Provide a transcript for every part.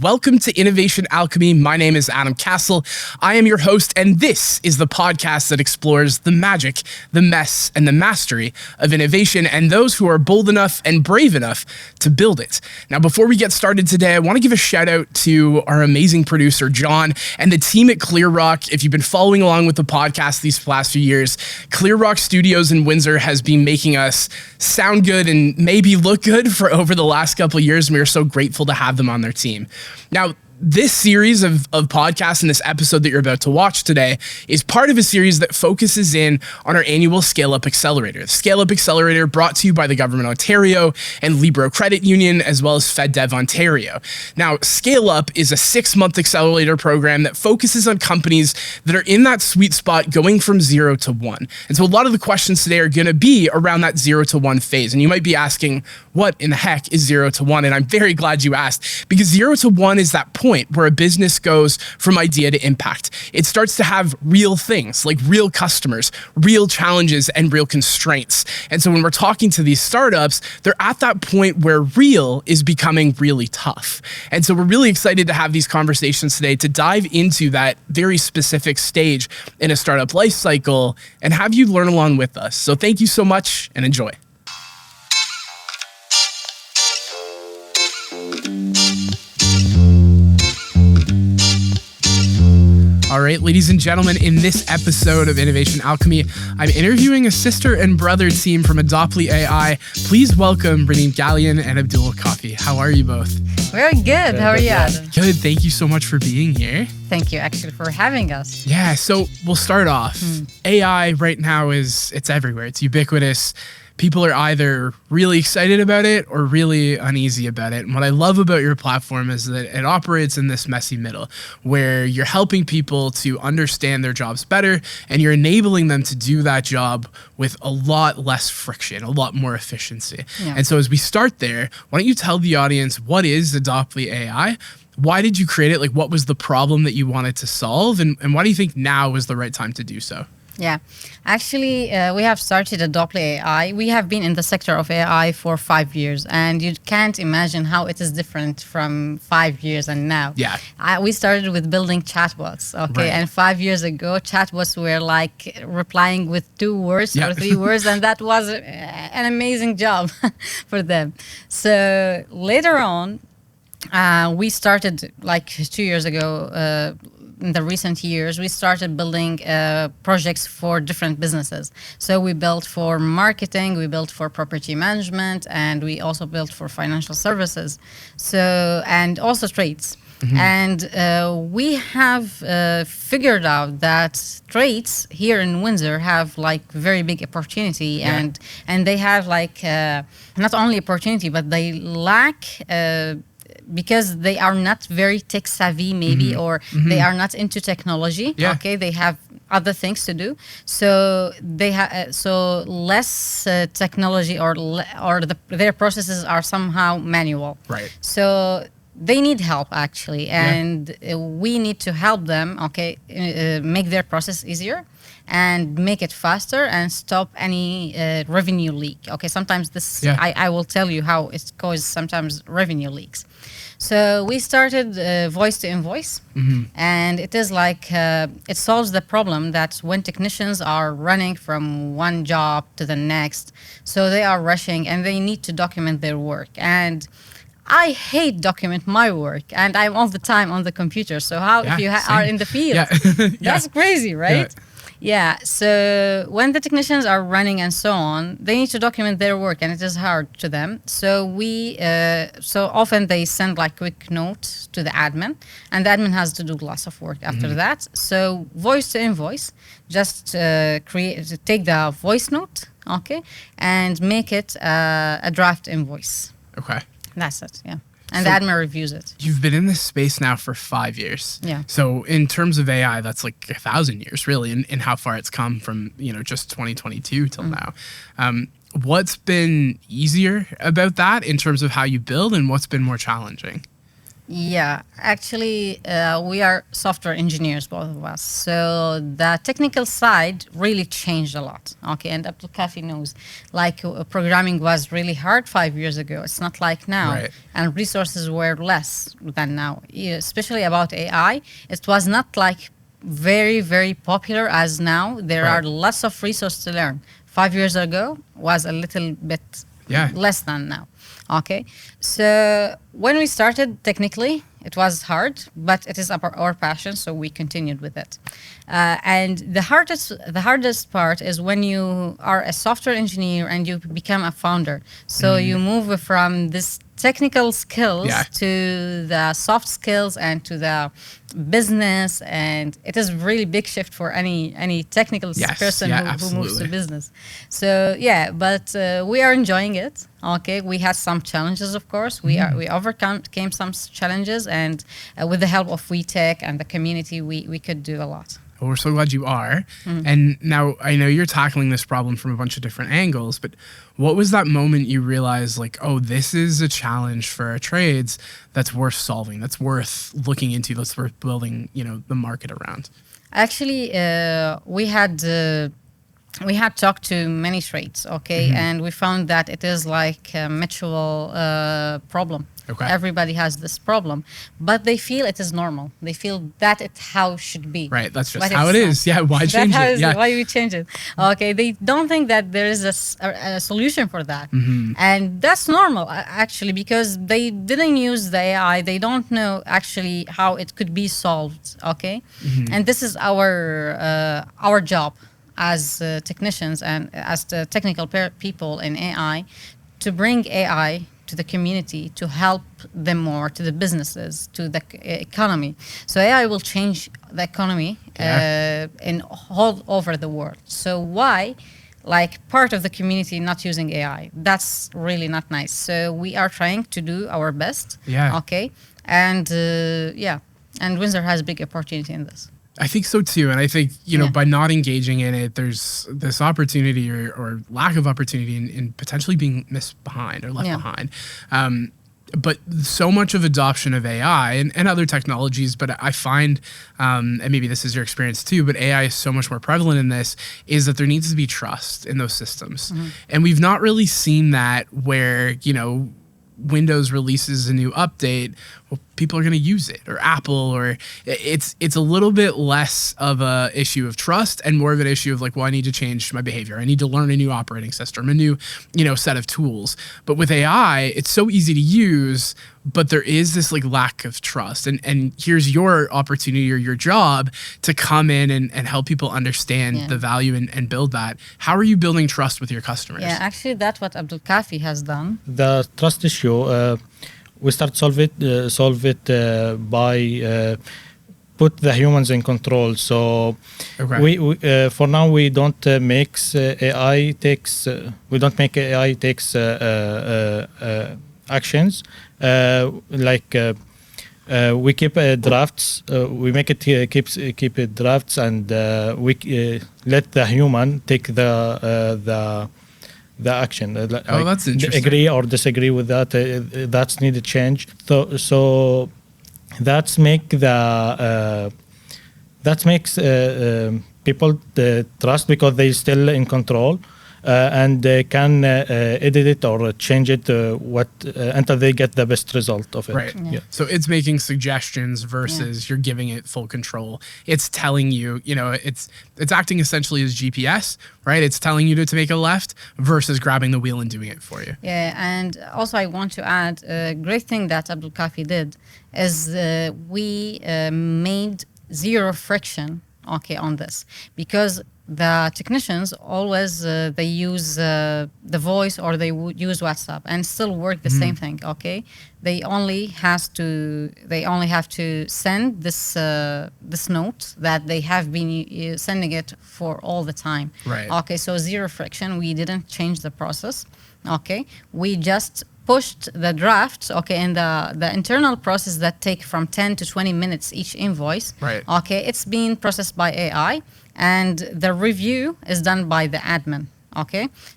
Welcome to Innovation Alchemy. My name is Adam Castle. I am your host, and this is the podcast that explores the magic, the mess, and the mastery of innovation and those who are bold enough and brave enough to build it. Now, before we get started today, I want to give a shout out to our amazing producer, John, and the team at Clear Rock. If you've been following along with the podcast these last few years, Clear Rock Studios in Windsor has been making us sound good and maybe look good for over the last couple of years, and we are so grateful to have them on their team. Now, this series of podcasts and this episode that you're about to watch today is part of a series that focuses in on our annual ScaleUP Accelerator. The ScaleUP Accelerator brought to you by the Government of Ontario and Libro Credit Union, as well as FedDev Ontario. Now, ScaleUP is a 6-month accelerator program that focuses on companies that are in that sweet spot going from 0 to 1. And so a lot of the questions today are going to be around that 0 to 1 phase. And you might be asking, what in the heck is 0 to 1? And I'm very glad you asked, because 0 to 1 is that point where a business goes from idea to impact. It starts to have real things like real customers, real challenges, and real constraints. And so when we're talking to these startups, they're at that point where real is becoming really tough. And so we're really excited to have these conversations today to dive into that very specific stage in a startup life cycle and have you learn along with us. So thank you so much and enjoy. All right, ladies and gentlemen, in this episode of Innovation Alchemy, I'm interviewing a sister and brother team from Adopli AI. Please welcome Raneem, Ghalion, and Abdulkafi. How are you both? Very good. How are you, Adam? Good. Thank you so much for being here. Thank you, actually, for having us. Yeah, so we'll start off. AI right now it's everywhere. It's ubiquitous. People are either really excited about it or really uneasy about it. And what I love about your platform is that it operates in this messy middle where you're helping people to understand their jobs better and you're enabling them to do that job with a lot less friction, a lot more efficiency. Yeah. And so as we start there, why don't you tell the audience, what is Adopli AI? Why did you create it? Like, what was the problem that you wanted to solve? And why do you think now was the right time to do so? Yeah, actually, we have started Adopli AI. We have been in the sector of AI for 5 years, and you can't imagine how it is different from 5 years and now. Yeah. We started with building chatbots, okay? Right. And 5 years ago, chatbots were like replying with 2 words or 3 words, and that was an amazing job for them. So later on, we started like 2 years ago, in the recent years, we started building projects for different businesses. So we built for marketing, we built for property management, and we also built for financial services. So, and also trades. Mm-hmm. And we have figured out that trades here in Windsor have like very big opportunity, and they have like not only opportunity, but they lack because they are not very tech savvy, maybe, or they are not into technology. Yeah. Okay, they have other things to do, so they have less technology, or their processes are somehow manual. Right. So they need help actually, and we need to help them. Okay, make their process easier and make it faster and stop any revenue leak. Okay, sometimes this, I will tell you how it causes sometimes revenue leaks. So we started voice to invoice, and it is like, it solves the problem that when technicians are running from one job to the next, so they are rushing and they need to document their work. And I hate document my work, and I'm all the time on the computer. So how if you are in the field? That's crazy, right? Yeah, so when the technicians are running and so on, they need to document their work, and it is hard to them. So we, so often they send like quick notes to the admin, and the admin has to do lots of work after that. So voice to invoice, just take the voice note, okay, and make it a draft invoice. Okay. That's it, yeah. And the admin reviews it. You've been in this space now for 5 years. Yeah. So in terms of AI, that's like 1,000 years, really, in how far it's come from, just 2022 till now. What's been easier about that in terms of how you build, and what's been more challenging? Yeah, actually, we are software engineers, both of us. So the technical side really changed a lot. Okay, and Abdulkafi knows, like programming was really hard 5 years ago. It's not like now, Right. and resources were less than now. Yeah, especially about AI, it was not like very very popular as now. There are Right. lots of resources to learn. 5 years ago was a little bit Yeah. less than now. Okay, so when we started, technically, it was hard, but it is our passion, so we continued with it. And the hardest part is when you are a software engineer and you become a founder. So you move from this technical skills Yeah. to the soft skills and to the business, and it is really big shift for any technical Yes, person yeah, who moves to absolutely. business. So yeah, but we are enjoying it. Okay, we had some challenges, of course. We overcame some challenges, and with the help of WEtech and the community, we could do a lot. Well, we're so glad you are. And now I know you're tackling this problem from a bunch of different angles, but what was that moment you realized, like, oh, this is a challenge for our trades that's worth solving, that's worth looking into, that's worth building, the market around? Actually, we had talked to many trades, okay, and we found that it is like a mutual problem. Okay. Everybody has this problem, but they feel it is normal. They feel that it how should be. Right, that's just But how it it's is. not. Yeah, why change That's how it? is Yeah. why we change it. Okay, they don't think that there is a solution for that, and that's normal actually, because they didn't use the AI. They don't know actually how it could be solved. Okay, and this is our job as technicians and as the technical people in AI, to bring AI to the community, to help them more, to the businesses, to the economy. So AI will change the economy in all over the world. So why, like, part of the community not using AI? That's really not nice. So we are trying to do our best. Yeah. Okay. And and Windsor has big opportunity in this. I think so too. And I think, Yeah. by not engaging in it, there's this opportunity or lack of opportunity in potentially being missed behind or left Yeah. behind. But so much of adoption of AI and other technologies, but I find, and maybe this is your experience too, but AI is so much more prevalent in this, is that there needs to be trust in those systems. And we've not really seen that where, Windows releases a new update, well, people are going to use it, or Apple, or it's a little bit less of a issue of trust and more of an issue of like, well, I need to change my behavior. I need to learn a new operating system, a new, set of tools. But with AI, it's so easy to use, but there is this like lack of trust. And here's your opportunity or your job to come in and help people understand Yeah. the value and build that. How are you building trust with your customers? Yeah, actually, that's what Abdulkafi has done. The trust issue, we start solve it by put the humans in control. So Okay. we for now we don't mix AI takes we don't make AI takes actions we keep drafts. We make it keep it drafts, and we let the human take the action. Oh, that's interesting. Agree or disagree with that. That's needed change. So that's make the that makes people trust, because they still in control. And they can edit it or change it until they get the best result of it. Right. Yeah. So it's making suggestions versus you're giving it full control. It's telling you, it's acting essentially as GPS, right? It's telling you to make a left versus grabbing the wheel and doing it for you. Yeah, and also I want to add a great thing that Abdulkafi did is we made zero friction, on this, because the technicians always they use the voice, or they would use WhatsApp and still work the same thing. They only have to send this note that they have been sending it for all the time. Right. Okay, so zero friction. We didn't change the process. We just pushed the drafts, and the internal process that take from 10 to 20 minutes each invoice. Right. It's being processed by AI, and the review is done by the admin.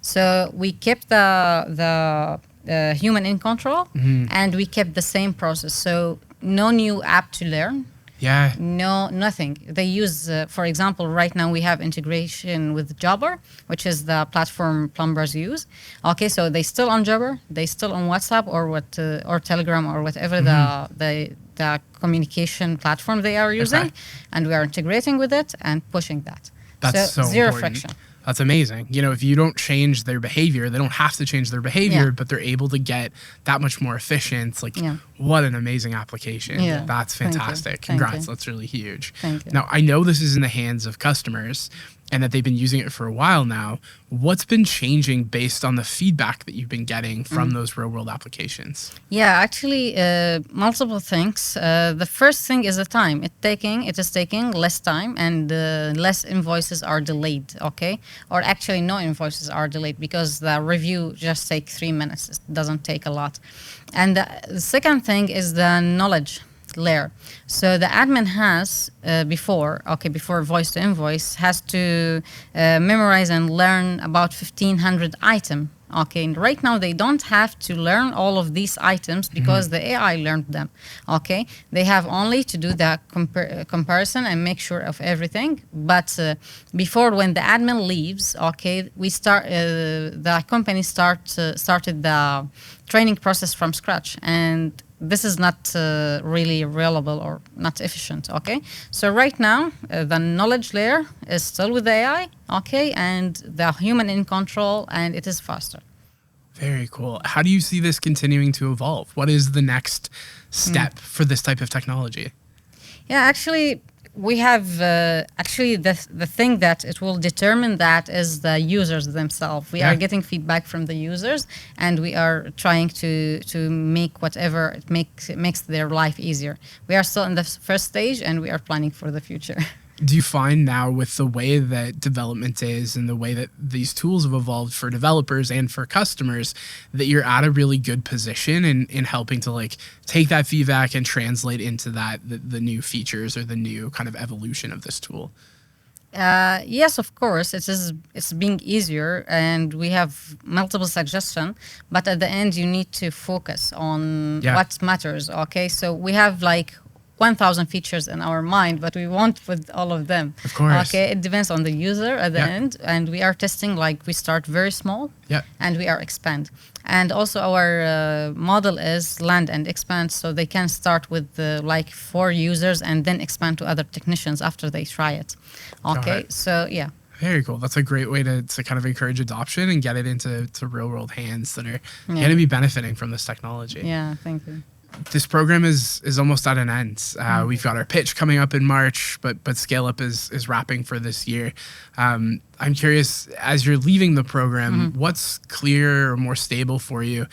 So we kept the human in control, and we kept the same process. So no new app to learn. Yeah. No, nothing. They use, for example, right now we have integration with Jabber, which is the platform plumbers use. Okay, so they still on Jabber, they still on WhatsApp or Telegram or whatever the communication platform they are using, and we are integrating with it and pushing that. That's so zero important. friction. That's amazing. You know, if you don't change their behavior, they don't have to change their behavior, but they're able to get that much more efficient. Like, what an amazing application. Yeah. That's fantastic. Thank Congrats. you. That's really huge. Thank you. Now, I know this is in the hands of customers and that they've been using it for a while now. What's been changing based on the feedback that you've been getting from those real world applications? Yeah, actually, multiple things. The first thing is the time. It is taking less time, and less invoices are delayed, okay? Or actually no invoices are delayed because the review just takes 3 minutes. It doesn't take a lot. And the second thing is the knowledge layer. So the admin has before voice to invoice has to memorize and learn about 1,500 items. Okay, and right now they don't have to learn all of these items because the AI learned them. Okay, they have only to do the comparison and make sure of everything. But before, when the admin leaves, okay, the company started the training process from scratch, and this is not really reliable or not efficient, okay? So right now, the knowledge layer is still with the AI, okay, and the human in control, and it is faster. Very cool. How do you see this continuing to evolve? What is the next step for this type of technology? Yeah, actually, we have the thing that it will determine that is the users themselves. We are getting feedback from the users, and we are trying to make whatever it makes their life easier. We are still in the first stage, and we are planning for the future. Do you find now, with the way that development is and the way that these tools have evolved for developers and for customers, that you're at a really good position in helping to like take that feedback and translate into the new features or the new kind of evolution of this tool? Yes, of course, it's being easier, and we have multiple suggestions, but at the end you need to focus on what matters, okay? So we have like 1,000 features in our mind, but we won't put all of them. Of course. Okay, it depends on the user at the end, and we are testing, like we start very small, and we are expand. And also our model is land and expand, so they can start with like 4 users and then expand to other technicians after they try it. Okay, so yeah. Very cool. That's a great way to kind of encourage adoption and get it into real world hands that are going to be benefiting from this technology. Yeah, thank you. This program is almost at an end. We've got our pitch coming up in March, but ScaleUp is wrapping for this year. I'm curious, as you're leaving the program, what's clear or more stable for you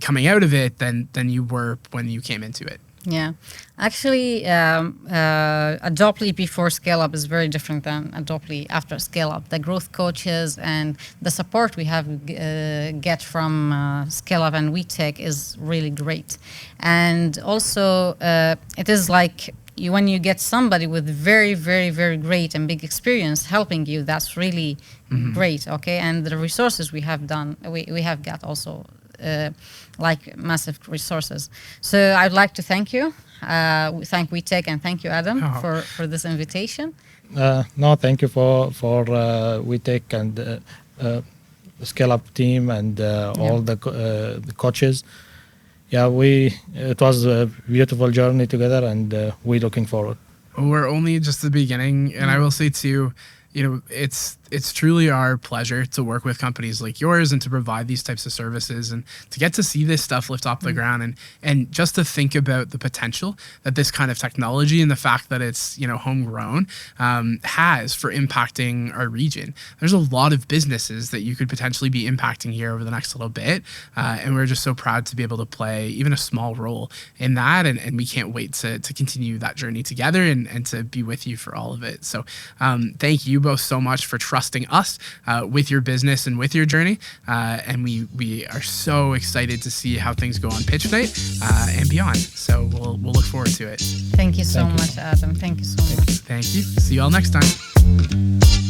coming out of it than you were when you came into it? Yeah, actually, Adopli before ScaleUp is very different than Adopli after ScaleUp. The growth coaches and the support we have get from ScaleUp and WEtech is really great. And also, it is like when you get somebody with very, very, very great and big experience helping you, that's really great, okay? And the resources we have got also like massive resources. So I'd like to thank you. We thank WEtech and thank you, Adam, for this invitation. No, thank you for WEtech and the ScaleUp team and all the coaches. Yeah, it was a beautiful journey together, and we're looking forward. We're only just the beginning, and I will say too, it's truly our pleasure to work with companies like yours and to provide these types of services and to get to see this stuff lift off the ground and just to think about the potential that this kind of technology and the fact that it's homegrown has for impacting our region. There's a lot of businesses that you could potentially be impacting here over the next little bit, and we're just so proud to be able to play even a small role in that, and we can't wait to continue that journey together and to be with you for all of it. So thank you both so much for trusting us with your business and with your journey, and we are so excited to see how things go on pitch night and beyond. So we'll look forward to it. Thank you so much, Adam. Thank you so much. Thank you. See you all next time.